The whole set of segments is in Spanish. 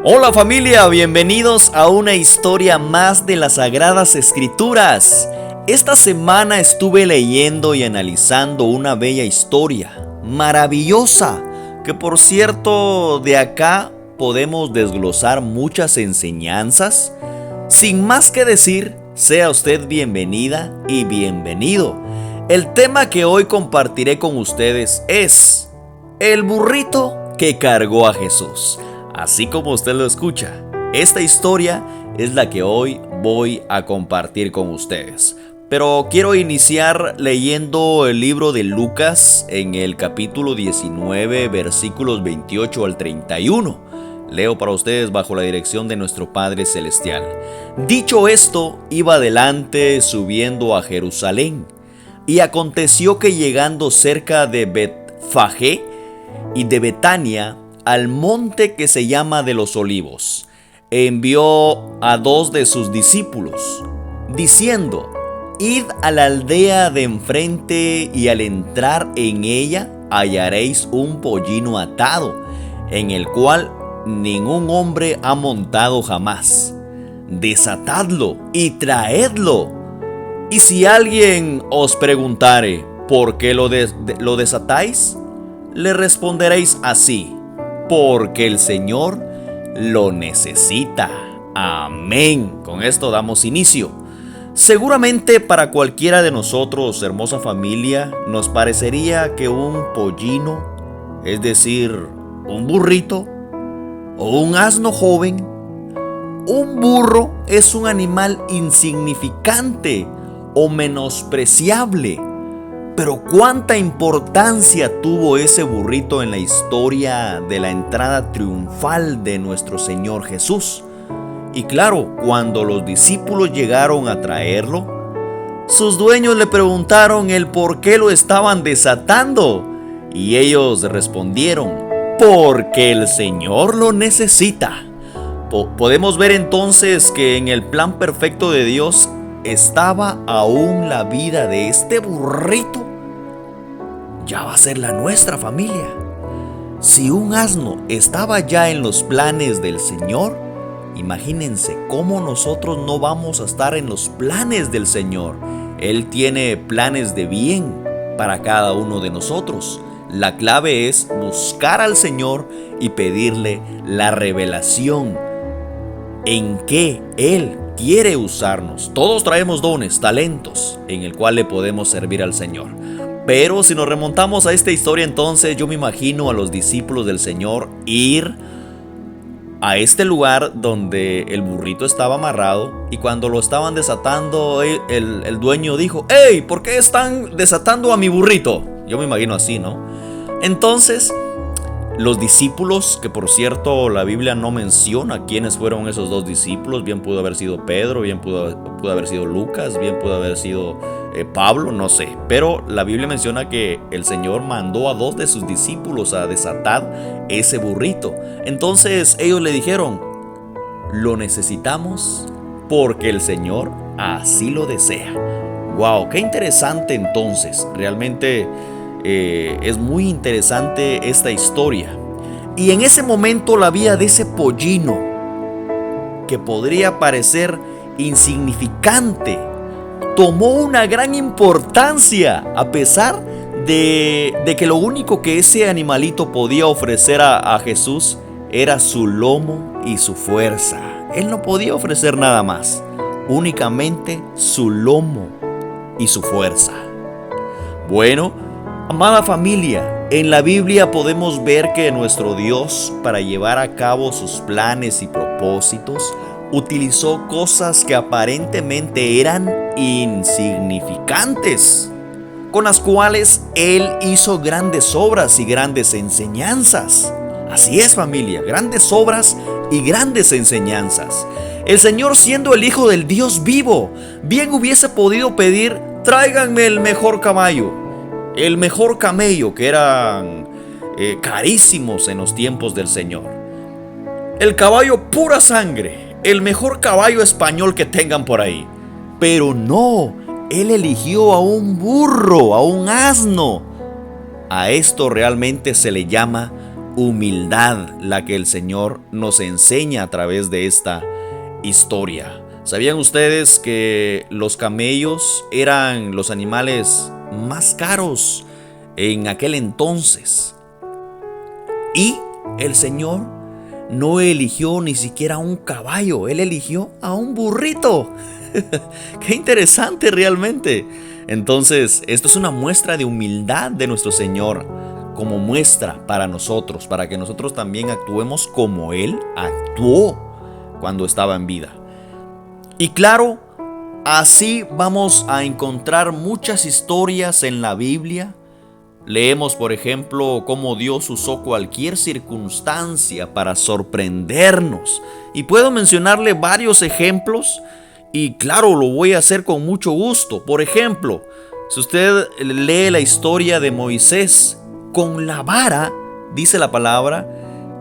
Hola familia, bienvenidos a una historia más de las Sagradas Escrituras. Esta semana estuve leyendo y analizando una bella historia, maravillosa, que por cierto de acá podemos desglosar muchas enseñanzas. Sin más que decir, sea usted bienvenida y bienvenido. El tema que hoy compartiré con ustedes es el burrito que cargó a Jesús. Así como usted lo escucha, esta historia es la que hoy voy a compartir con ustedes. Pero quiero iniciar leyendo el libro de Lucas en el capítulo 19, versículos 28 al 31. Leo para ustedes bajo la dirección de nuestro Padre Celestial. Dicho esto, iba adelante subiendo a Jerusalén. Y aconteció que llegando cerca de Betfagé y de Betania, al monte que se llama de los Olivos, envió a 2 de sus discípulos, diciendo: Id a la aldea de enfrente y al entrar en ella hallaréis un pollino atado, en el cual ningún hombre ha montado jamás. Desatadlo y traedlo. Y si alguien os preguntare: ¿por qué lo desatáis? Le responderéis así: porque el Señor lo necesita. Amén. Con esto damos inicio. Seguramente para cualquiera de nosotros, hermosa familia, nos parecería que un pollino, es decir, un burrito o un asno joven, un burro es un animal insignificante o menospreciable. Pero cuánta importancia tuvo ese burrito en la historia de la entrada triunfal de nuestro Señor Jesús. Y claro, cuando los discípulos llegaron a traerlo, sus dueños le preguntaron el por qué lo estaban desatando. Y ellos respondieron: porque el Señor lo necesita. Podemos ver entonces que en el plan perfecto de Dios estaba aún la vida de este burrito. Ya va a ser la nuestra, familia. Si un asno estaba ya en los planes del Señor, imagínense cómo nosotros no vamos a estar en los planes del Señor. Él tiene planes de bien para cada uno de nosotros. La clave es buscar al Señor y pedirle la revelación en qué Él quiere usarnos. Todos traemos dones, talentos, en el cual le podemos servir al Señor. Pero si nos remontamos a esta historia, entonces yo me imagino a los discípulos del Señor ir a este lugar donde el burrito estaba amarrado, y cuando lo estaban desatando, el dueño dijo: ¡Hey! ¿Por qué están desatando a mi burrito? Yo me imagino así, ¿no? Entonces los discípulos, que por cierto la Biblia no menciona quiénes fueron esos 2 discípulos, bien pudo haber sido Pedro, bien pudo haber sido Lucas, bien pudo haber sido Pablo, no sé. Pero la Biblia menciona que el Señor mandó a 2 de sus discípulos a desatar ese burrito. Entonces ellos le dijeron: lo necesitamos porque el Señor así lo desea. Wow, qué interesante entonces. Realmente es muy interesante esta historia. Y en ese momento la vida de ese pollino, que podría parecer insignificante, tomó una gran importancia, a pesar de que lo único que ese animalito podía ofrecer a Jesús era su lomo y su fuerza. Él no podía ofrecer nada más, únicamente su lomo y su fuerza. Bueno, amada familia, en la Biblia podemos ver que nuestro Dios, para llevar a cabo sus planes y propósitos, utilizó cosas que aparentemente eran insignificantes, con las cuales Él hizo grandes obras y grandes enseñanzas. Así es, familia, grandes obras y grandes enseñanzas. El Señor, siendo el Hijo del Dios vivo, bien hubiese podido pedir: tráiganme el mejor caballo, el mejor camello, que eran carísimos en los tiempos del Señor, el caballo pura sangre, el mejor caballo español que tengan por ahí. Pero no, Él eligió a un burro, a un asno. A esto realmente se le llama humildad la que el Señor nos enseña a través de esta historia. ¿Sabían ustedes que los camellos eran los animales más caros en aquel entonces? Y el Señor no eligió ni siquiera un caballo, Él eligió a un burrito. ¡Qué interesante realmente! Entonces, esto es una muestra de humildad de nuestro Señor, como muestra para nosotros, para que nosotros también actuemos como Él actuó cuando estaba en vida. Y claro, así vamos a encontrar muchas historias en la Biblia. Leemos, por ejemplo, cómo Dios usó cualquier circunstancia para sorprendernos. Y puedo mencionarle varios ejemplos. Y claro, lo voy a hacer con mucho gusto. Por ejemplo, si usted lee la historia de Moisés, con la vara, dice la palabra,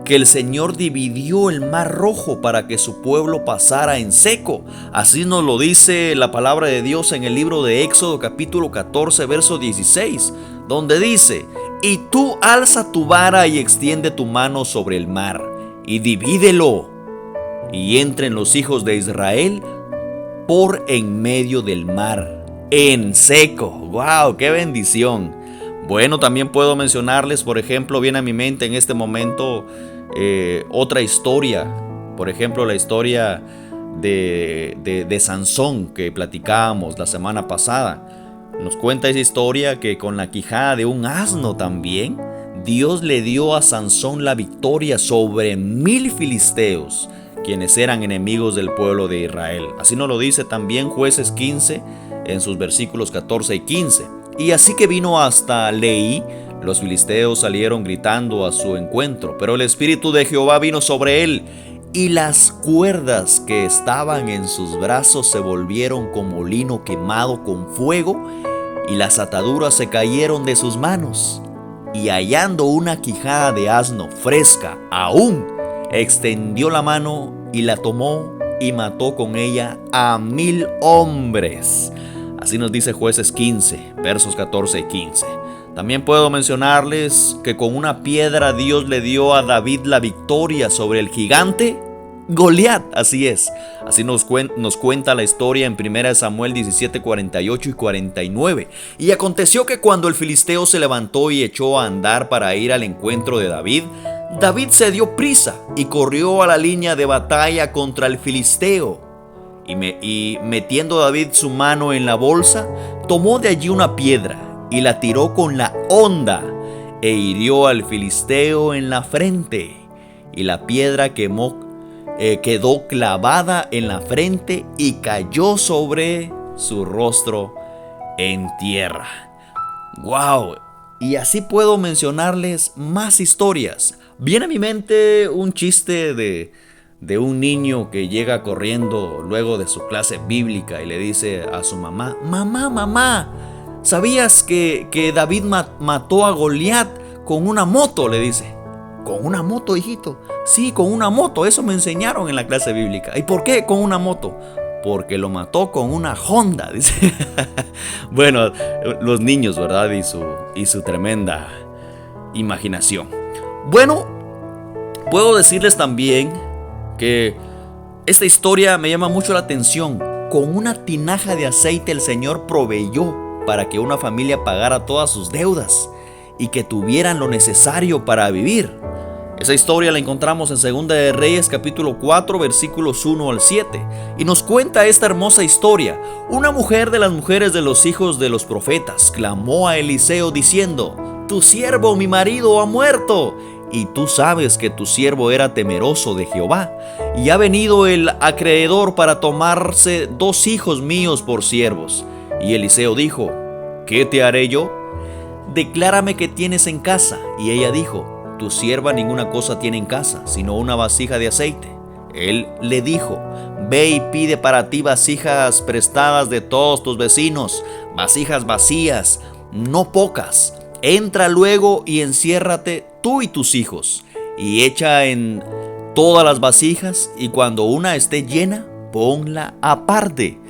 que el Señor dividió el mar rojo para que su pueblo pasara en seco. Así nos lo dice la palabra de Dios en el libro de Éxodo capítulo 14, verso 16, donde dice: y tú alza tu vara y extiende tu mano sobre el mar, y divídelo, y entren los hijos de Israel por en medio del mar, en seco. ¡Wow! ¡Qué bendición! Bueno, también puedo mencionarles, por ejemplo, viene a mi mente en este momento otra historia. Por ejemplo, la historia de Sansón que platicábamos la semana pasada. Nos cuenta esa historia que con la quijada de un asno también, Dios le dio a Sansón la victoria sobre 1000 filisteos, quienes eran enemigos del pueblo de Israel. Así nos lo dice también Jueces 15 en sus versículos 14 y 15. Y así que vino hasta Leí, los filisteos salieron gritando a su encuentro, pero el espíritu de Jehová vino sobre él, y las cuerdas que estaban en sus brazos se volvieron como lino quemado con fuego, y las ataduras se cayeron de sus manos. Y hallando una quijada de asno fresca aún, extendió la mano y la tomó y mató con ella a 1000 hombres. Así nos dice Jueces 15, versos 14 y 15. También puedo mencionarles que con una piedra Dios le dio a David la victoria sobre el gigante Goliat. Así es. Así nos cuenta la historia en 1 Samuel 17, 48 y 49. Y aconteció que cuando el filisteo se levantó y echó a andar para ir al encuentro de David, David se dio prisa y corrió a la línea de batalla contra el filisteo. Y metiendo David su mano en la bolsa, tomó de allí una piedra y la tiró con la honda e hirió al filisteo en la frente. Y la piedra quedó clavada en la frente y cayó sobre su rostro en tierra. ¡Wow! Y así puedo mencionarles más historias. Viene a mi mente un chiste de un niño que llega corriendo luego de su clase bíblica y le dice a su mamá: mamá, ¿sabías que David mató a Goliat con una moto? Le dice. ¿Con una moto, hijito? Sí, con una moto, eso me enseñaron en la clase bíblica. ¿Y por qué con una moto? Porque lo mató con una Honda, dice. Bueno, los niños, ¿verdad? Y su tremenda imaginación. Bueno, puedo decirles también que esta historia me llama mucho la atención. Con una tinaja de aceite el Señor proveyó para que una familia pagara todas sus deudas y que tuvieran lo necesario para vivir. Esa historia la encontramos en Segunda de Reyes capítulo 4 versículos 1 al 7 y nos cuenta esta hermosa historia. Una mujer de las mujeres de los hijos de los profetas clamó a Eliseo diciendo: tu siervo, mi marido, ha muerto, y tú sabes que tu siervo era temeroso de Jehová, y ha venido el acreedor para tomarse 2 hijos míos por siervos. Y Eliseo dijo: ¿qué te haré yo? Declárame qué tienes en casa. Y ella dijo: tu sierva ninguna cosa tiene en casa, sino una vasija de aceite. Él le dijo: ve y pide para ti vasijas prestadas de todos tus vecinos, vasijas vacías, no pocas. Entra luego y enciérrate tú y tus hijos, y echa en todas las vasijas, y cuando una esté llena, ponla aparte.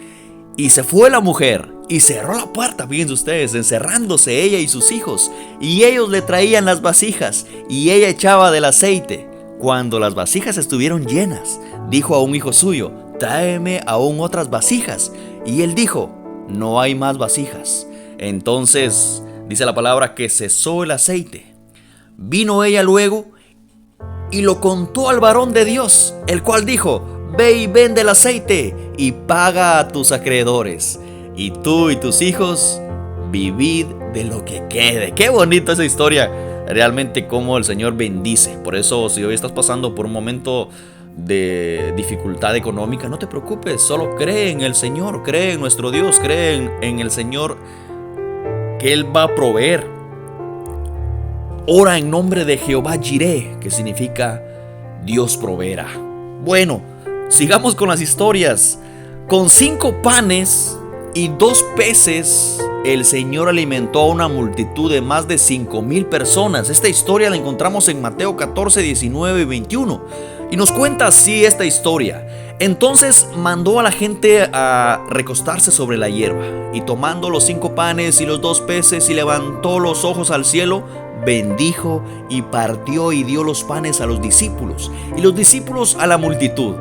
Y se fue la mujer y cerró la puerta, fíjense ustedes, encerrándose ella y sus hijos. Y ellos le traían las vasijas y ella echaba del aceite. Cuando las vasijas estuvieron llenas, dijo a un hijo suyo: tráeme aún otras vasijas. Y él dijo: no hay más vasijas. Entonces dice la palabra que cesó el aceite. Vino ella luego y lo contó al varón de Dios, el cual dijo: ve y vende el aceite y paga a tus acreedores, y tú y tus hijos vivid de lo que quede. Qué bonita esa historia, realmente cómo el Señor bendice. Por eso, si hoy estás pasando por un momento de dificultad económica, no te preocupes, solo cree en el Señor, cree en nuestro Dios, cree en el Señor, que Él va a proveer. Ora en nombre de Jehová Jireh, que significa Dios proveerá. Bueno, sigamos con las historias. Con 5 panes y 2 peces, el Señor alimentó a una multitud de más de 5,000 personas. Esta historia la encontramos en Mateo 14, 19 y 21. Y nos cuenta así esta historia. Entonces mandó a la gente a recostarse sobre la hierba, y tomando los 5 panes y los 2 peces, y levantó los ojos al cielo, bendijo y partió y dio los panes a los discípulos, y los discípulos a la multitud.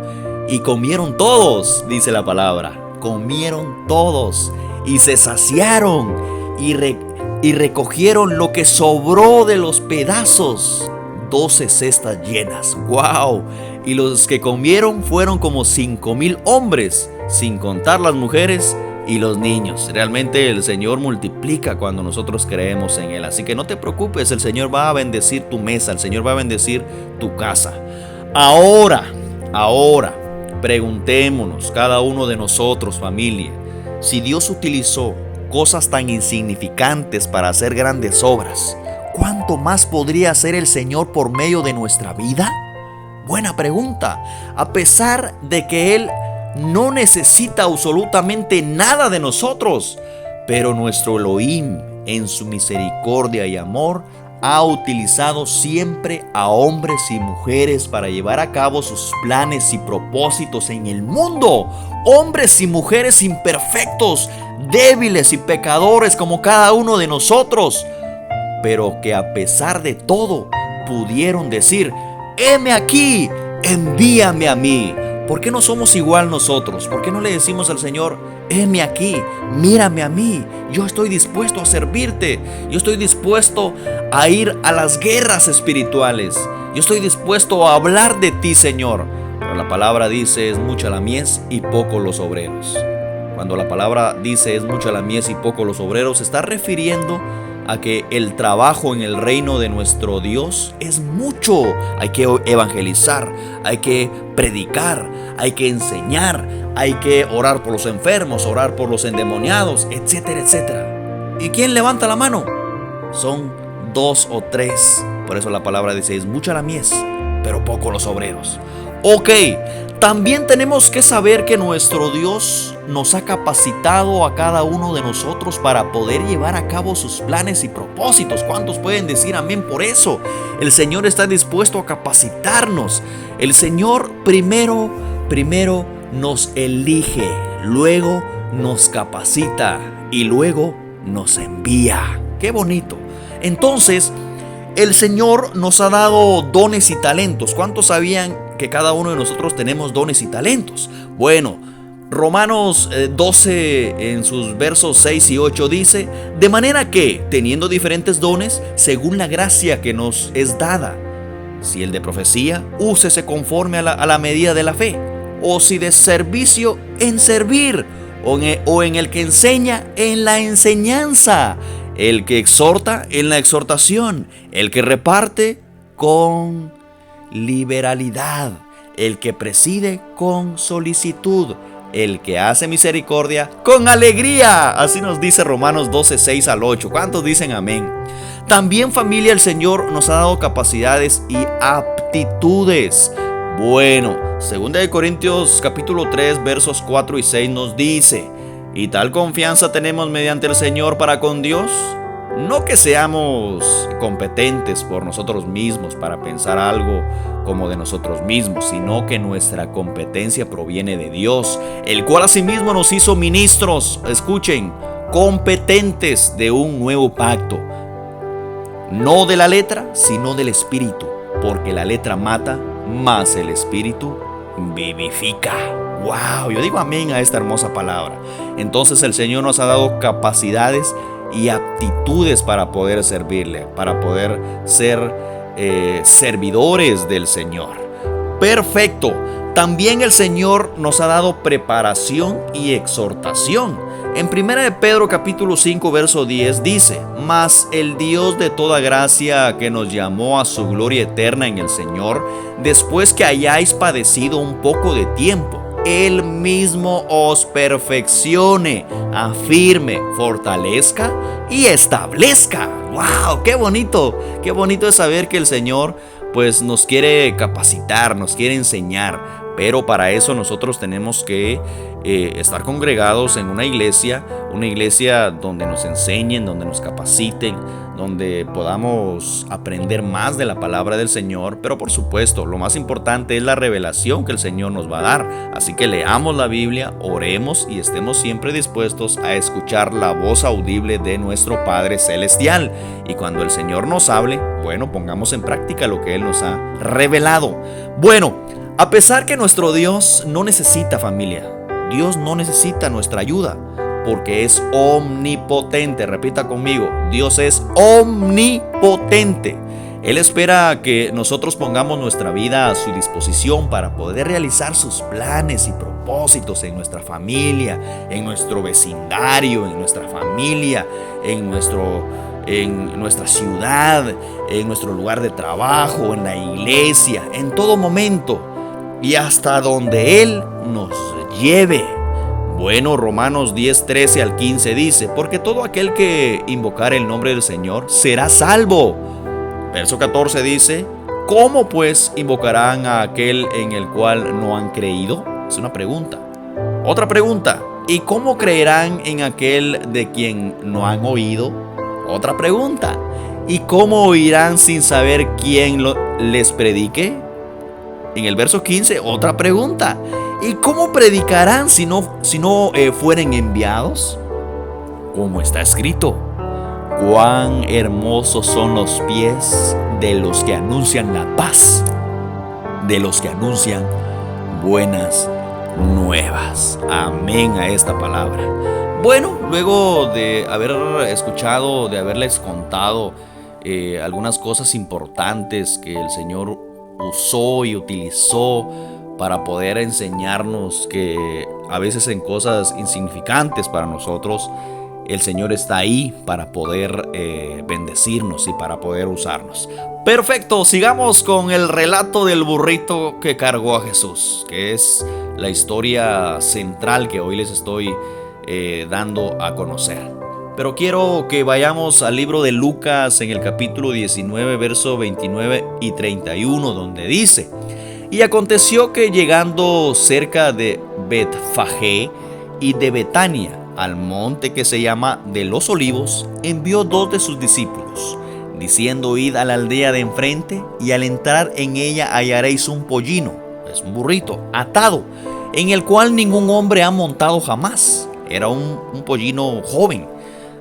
Y comieron todos, dice la palabra. Comieron todos y se saciaron y recogieron lo que sobró de los pedazos, 12 cestas llenas. ¡Wow! Y los que comieron fueron como 5,000 hombres, sin contar las mujeres y los niños. Realmente el Señor multiplica cuando nosotros creemos en Él. Así que no te preocupes, el Señor va a bendecir tu mesa, el Señor va a bendecir tu casa. Ahora, preguntémonos cada uno de nosotros, familia, si Dios utilizó cosas tan insignificantes para hacer grandes obras, ¿cuánto más podría hacer el Señor por medio de nuestra vida? Buena pregunta. A pesar de que Él no necesita absolutamente nada de nosotros, pero nuestro Elohim, en su misericordia y amor, ha utilizado siempre a hombres y mujeres para llevar a cabo sus planes y propósitos en el mundo. Hombres y mujeres imperfectos, débiles y pecadores como cada uno de nosotros, pero que a pesar de todo pudieron decir: heme aquí, envíame a mí. ¿Por qué no somos igual nosotros? ¿Por qué no le decimos al Señor: heme aquí, mírame a mí, yo estoy dispuesto a servirte, yo estoy dispuesto a ir a las guerras espirituales, yo estoy dispuesto a hablar de ti, Señor? Pero la palabra dice: es mucha la mies y poco los obreros. Cuando la palabra dice es mucha la mies y poco los obreros, se está refiriendo a que el trabajo en el reino de nuestro Dios es mucho. Hay que evangelizar, hay que predicar, hay que enseñar, hay que orar por los enfermos, orar por los endemoniados, etcétera, etcétera. ¿Y quién levanta la mano? Son 2 o 3. Por eso la palabra dice: es mucha la mies, pero poco los obreros. Ok, también tenemos que saber que nuestro Dios nos ha capacitado a cada uno de nosotros para poder llevar a cabo sus planes y propósitos. ¿Cuántos pueden decir amén por eso? El Señor está dispuesto a capacitarnos. El Señor primero nos elige, luego nos capacita y luego nos envía. ¡Qué bonito! Entonces, el Señor nos ha dado dones y talentos. ¿Cuántos sabían que cada uno de nosotros tenemos dones y talentos? Bueno, Romanos 12 en sus versos 6 y 8 dice: de manera que, teniendo diferentes dones, según la gracia que nos es dada, si el de profecía, úsese conforme a la medida de la fe, o si de servicio, en servir, o en el que enseña, en la enseñanza, el que exhorta, en la exhortación, el que reparte, con liberalidad, el que preside, con solicitud, el que hace misericordia, con alegría. Así nos dice Romanos 12, 6 al 8. ¿Cuántos dicen amén? También, familia, el Señor nos ha dado capacidades y aptitudes. Bueno, 2 Corintios capítulo 3 versos 4 y 6 nos dice: y tal confianza tenemos mediante el Señor para con Dios, no que seamos competentes por nosotros mismos para pensar algo como de nosotros mismos, sino que nuestra competencia proviene de Dios, el cual asimismo nos hizo ministros, escuchen, competentes de un nuevo pacto. No de la letra, sino del espíritu, porque la letra mata, mas el espíritu vivifica. ¡Wow! Yo digo amén a esta hermosa palabra. Entonces el Señor nos ha dado capacidades y aptitudes para poder servirle, para poder ser servidores del Señor. Perfecto. También el Señor nos ha dado preparación y exhortación. En 1 de Pedro capítulo 5 verso 10 dice: mas el Dios de toda gracia, que nos llamó a su gloria eterna en el Señor, después que hayáis padecido un poco de tiempo, Él mismo os perfeccione, afirme, fortalezca y establezca. ¡Wow! ¡Qué bonito! ¡Qué bonito es saber que el Señor pues nos quiere capacitar, nos quiere enseñar! Pero para eso nosotros tenemos que estar congregados en una iglesia donde nos enseñen, donde nos capaciten, donde podamos aprender más de la palabra del Señor. Pero por supuesto, lo más importante es la revelación que el Señor nos va a dar. Así que leamos la Biblia, oremos y estemos siempre dispuestos a escuchar la voz audible de nuestro Padre Celestial. Y cuando el Señor nos hable, bueno, pongamos en práctica lo que Él nos ha revelado. Bueno, a pesar que nuestro Dios no necesita, familia, Dios no necesita nuestra ayuda, porque es omnipotente. Repita conmigo: Dios es omnipotente. Él espera que nosotros pongamos nuestra vida a su disposición para poder realizar sus planes y propósitos en nuestra familia, en nuestro vecindario, en nuestra familia, en nuestra ciudad, en nuestro lugar de trabajo, en la iglesia, en todo momento y hasta donde Él nos lleve. Bueno, Romanos 10, 13 al 15 dice: porque todo aquel que invocare el nombre del Señor será salvo. Verso 14 dice: ¿cómo pues invocarán a aquel en el cual no han creído? Es una pregunta. Otra pregunta: ¿y cómo creerán en aquel de quien no han oído? Otra pregunta: ¿y cómo oirán sin saber quién les predique? En el verso 15, otra pregunta: ¿y cómo predicarán si no fueren enviados? Como está escrito: cuán hermosos son los pies de los que anuncian la paz, de los que anuncian buenas nuevas. Amén a esta palabra. Bueno, luego de haber escuchado, de haberles contado algunas cosas importantes que el Señor usó y utilizó para poder enseñarnos, que a veces en cosas insignificantes para nosotros, el Señor está ahí para poder bendecirnos y para poder usarnos. Perfecto, sigamos con el relato del burrito que cargó a Jesús, que es la historia central que hoy les estoy dando a conocer. Pero quiero que vayamos al libro de Lucas en el capítulo 19, verso 29 y 31, donde dice: y aconteció que llegando cerca de Betfagé y de Betania, al monte que se llama de los Olivos, envió 2 de sus discípulos, diciendo: id a la aldea de enfrente, y al entrar en ella hallaréis un pollino, es un burrito, atado, en el cual ningún hombre ha montado jamás. Era un pollino joven.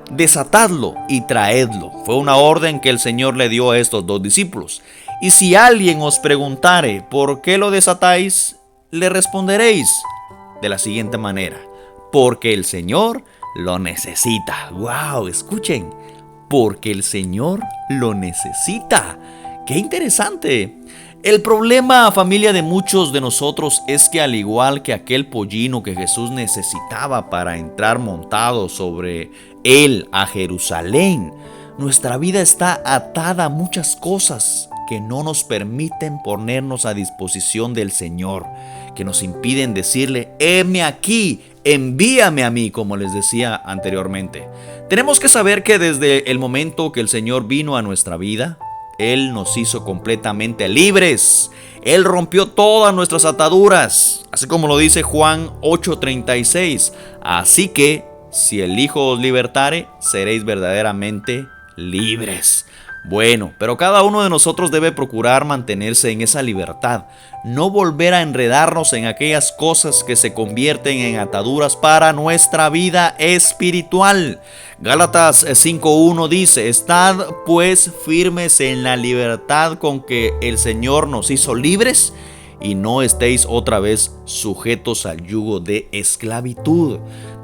Desatadlo y traedlo. Fue una orden que el Señor le dio a estos 2 discípulos. Y si alguien os preguntare: ¿por qué lo desatáis?, le responderéis de la siguiente manera: porque el Señor lo necesita. ¡Wow! Escuchen, porque el Señor lo necesita. ¡Qué interesante! El problema, familia, de muchos de nosotros es que, al igual que aquel pollino que Jesús necesitaba para entrar montado sobre él a Jerusalén, nuestra vida está atada a muchas cosas que no nos permiten ponernos a disposición del Señor, que nos impiden decirle: heme aquí, envíame a mí, como les decía anteriormente. Tenemos que saber que desde el momento que el Señor vino a nuestra vida, Él nos hizo completamente libres. Él rompió todas nuestras ataduras, así como lo dice Juan 8:36. Así que, si el Hijo os libertare, seréis verdaderamente libres. Bueno, pero cada uno de nosotros debe procurar mantenerse en esa libertad, no volver a enredarnos en aquellas cosas que se convierten en ataduras para nuestra vida espiritual. Gálatas 5:1 dice: estad pues firmes en la libertad con que el Señor nos hizo libres, y no estéis otra vez sujetos al yugo de esclavitud.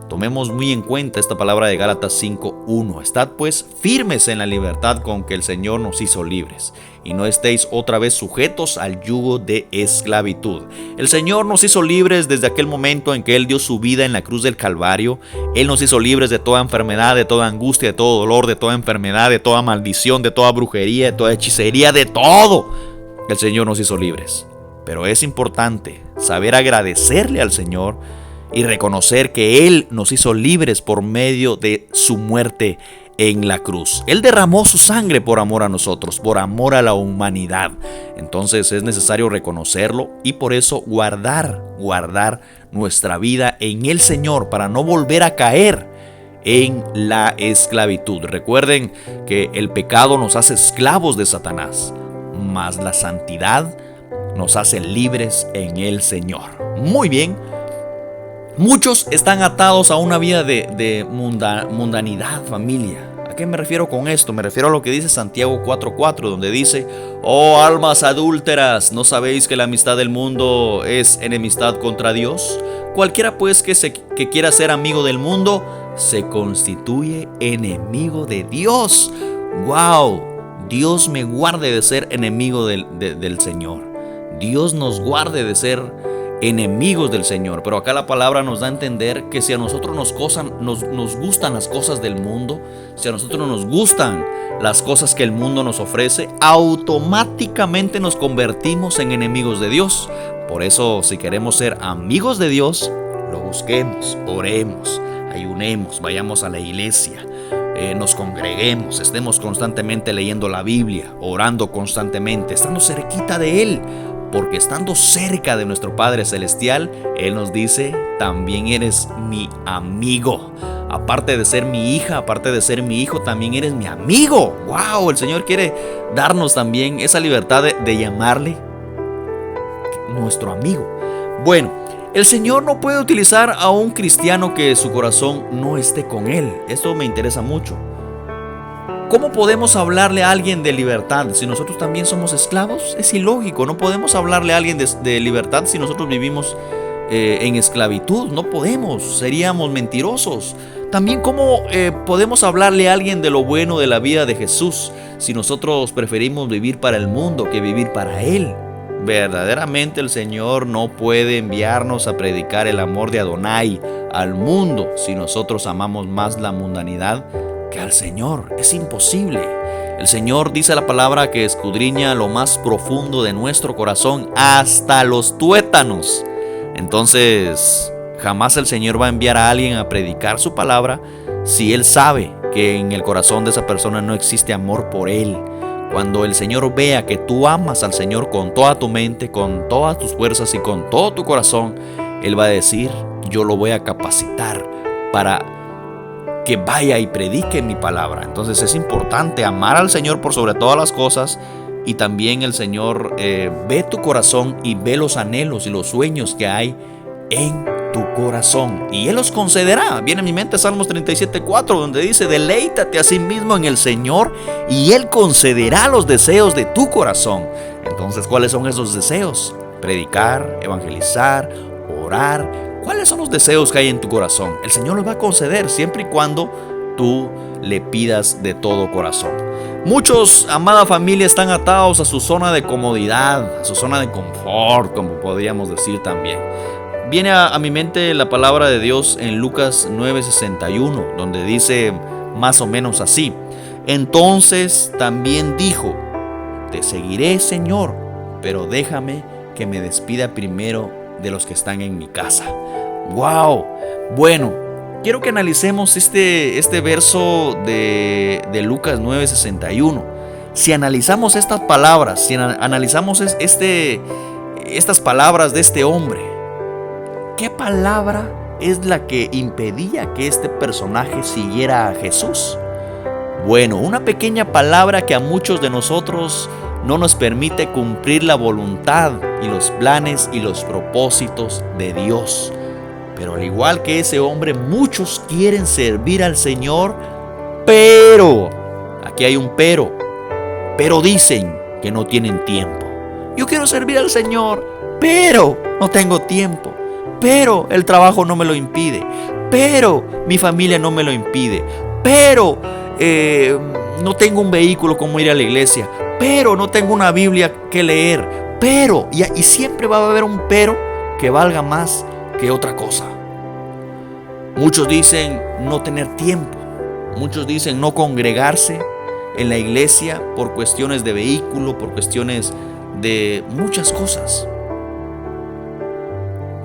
Tomemos muy en cuenta esta palabra de Gálatas 5:1. Estad pues firmes en la libertad con que el Señor nos hizo libres, y no estéis otra vez sujetos al yugo de esclavitud. El Señor nos hizo libres desde aquel momento en que Él dio su vida en la cruz del Calvario. Él nos hizo libres de toda enfermedad, de toda angustia, de todo dolor, de toda enfermedad, de toda maldición, de toda brujería, de toda hechicería, de todo. El Señor nos hizo libres. Pero es importante saber agradecerle al Señor y reconocer que Él nos hizo libres por medio de su muerte en la cruz. Él derramó su sangre por amor a nosotros, por amor a la humanidad. Entonces es necesario reconocerlo y por eso guardar nuestra vida en el Señor para no volver a caer en la esclavitud. Recuerden que el pecado nos hace esclavos de Satanás, mas la santidad nos hace libres en el Señor. Muy bien. Muchos están atados a una vida de mundanidad, familia. ¿A qué me refiero con esto? Me refiero a lo que dice Santiago 4:4, donde dice: oh almas adúlteras, ¿no sabéis que la amistad del mundo es enemistad contra Dios? Cualquiera pues que quiera ser amigo del mundo, se constituye enemigo de Dios. ¡Wow! Dios me guarde de ser enemigo del Señor. Dios nos guarde de ser enemigos del Señor. Pero acá la palabra nos da a entender que si a nosotros nos gustan las cosas del mundo, si a nosotros nos gustan las cosas que el mundo nos ofrece, automáticamente nos convertimos en enemigos de Dios. Por eso, si queremos ser amigos de Dios, lo busquemos, oremos, ayunemos, vayamos a la iglesia, nos congreguemos, estemos constantemente leyendo la Biblia, orando constantemente, estando cerquita de Él. Porque estando cerca de nuestro Padre Celestial, Él nos dice: también eres mi amigo. Aparte de ser mi hija, aparte de ser mi hijo, también eres mi amigo. ¡Wow! El Señor quiere darnos también esa libertad de llamarle nuestro amigo. Bueno, el Señor no puede utilizar a un cristiano que su corazón no esté con Él. Esto me interesa mucho. ¿Cómo podemos hablarle a alguien de libertad si nosotros también somos esclavos? Es ilógico. No podemos hablarle a alguien de libertad si nosotros vivimos en esclavitud. No podemos, seríamos mentirosos. También ¿cómo podemos hablarle a alguien de lo bueno de la vida de Jesús si nosotros preferimos vivir para el mundo que vivir para Él? Verdaderamente el Señor no puede enviarnos a predicar el amor de Adonai al mundo si nosotros amamos más la mundanidad que al Señor. Es imposible. El Señor dice la palabra que escudriña lo más profundo de nuestro corazón hasta los tuétanos. Entonces, jamás el Señor va a enviar a alguien a predicar su palabra si Él sabe que en el corazón de esa persona no existe amor por Él. Cuando el Señor vea que tú amas al Señor con toda tu mente, con todas tus fuerzas y con todo tu corazón, Él va a decir: yo lo voy a capacitar para que vaya y predique mi palabra. Entonces es importante amar al Señor por sobre todas las cosas. Y también el Señor ve tu corazón y ve los anhelos y los sueños que hay en tu corazón, y Él los concederá. Viene a mi mente Salmos 37:4, donde dice: deleítate a sí mismo en el Señor y Él concederá los deseos de tu corazón. Entonces, ¿cuáles son esos deseos? Predicar, evangelizar, orar. ¿Cuáles son los deseos que hay en tu corazón? El Señor los va a conceder siempre y cuando tú le pidas de todo corazón. Muchos, amada familia, están atados a su zona de comodidad, a su zona de confort, como podríamos decir también. Viene a mi mente la palabra de Dios en Lucas 9:61, donde dice más o menos así: entonces también dijo: te seguiré, Señor, pero déjame que me despida primero de los que están en mi casa. ¡Wow! Bueno, quiero que analicemos este verso de Lucas 9:61. Si analizamos estas palabras, si analizamos estas palabras de este hombre, ¿qué palabra es la que impedía que este personaje siguiera a Jesús? Bueno, una pequeña palabra que a muchos de nosotros no nos permite cumplir la voluntad y los planes y los propósitos de Dios. Pero al igual que ese hombre, muchos quieren servir al Señor, pero, aquí hay un pero dicen que no tienen tiempo. Yo quiero servir al Señor, pero no tengo tiempo. Pero el trabajo no me lo impide. Pero mi familia no me lo impide. Pero no tengo un vehículo como ir a la iglesia. Pero no tengo una Biblia que leer. Pero, y siempre va a haber un pero que valga más que otra cosa. Muchos dicen no tener tiempo. Muchos dicen no congregarse en la iglesia por cuestiones de vehículo, por cuestiones de muchas cosas.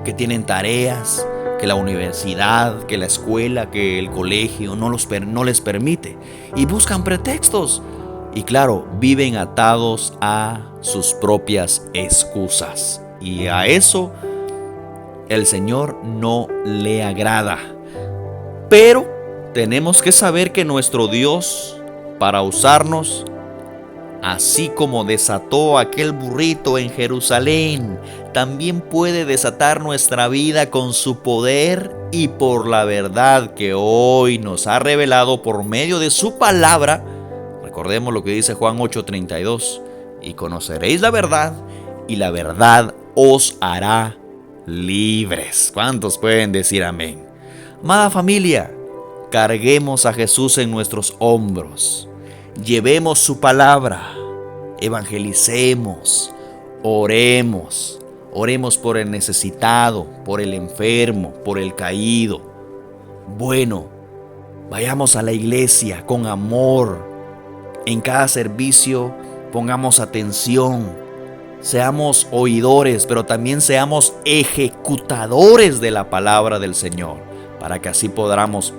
Que tienen tareas, que la universidad, que la escuela, que el colegio no les permite. Y buscan pretextos. Y claro, viven atados a sus propias excusas. Y a eso el Señor no le agrada. Pero tenemos que saber que nuestro Dios, para usarnos, así como desató aquel burrito en Jerusalén, también puede desatar nuestra vida con su poder y por la verdad que hoy nos ha revelado por medio de su palabra. Recordemos lo que dice Juan 8:32, y conoceréis la verdad, y la verdad os hará libres. ¿Cuántos pueden decir amén? Amada familia, carguemos a Jesús en nuestros hombros, llevemos su palabra, evangelicemos, oremos por el necesitado, por el enfermo, por el caído. Bueno, vayamos a la iglesia con amor. En cada servicio pongamos atención, seamos oidores, pero también seamos ejecutadores de la palabra del Señor, para que así podamos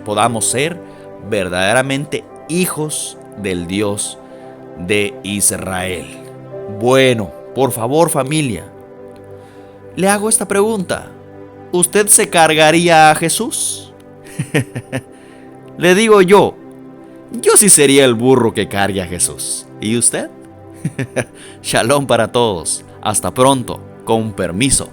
ser verdaderamente hijos del Dios de Israel. Bueno, por favor, familia, le hago esta pregunta: ¿usted se cargaría a Jesús? Le digo yo sí sería el burro que cargue a Jesús. ¿Y usted? Shalom para todos. Hasta pronto. Con permiso.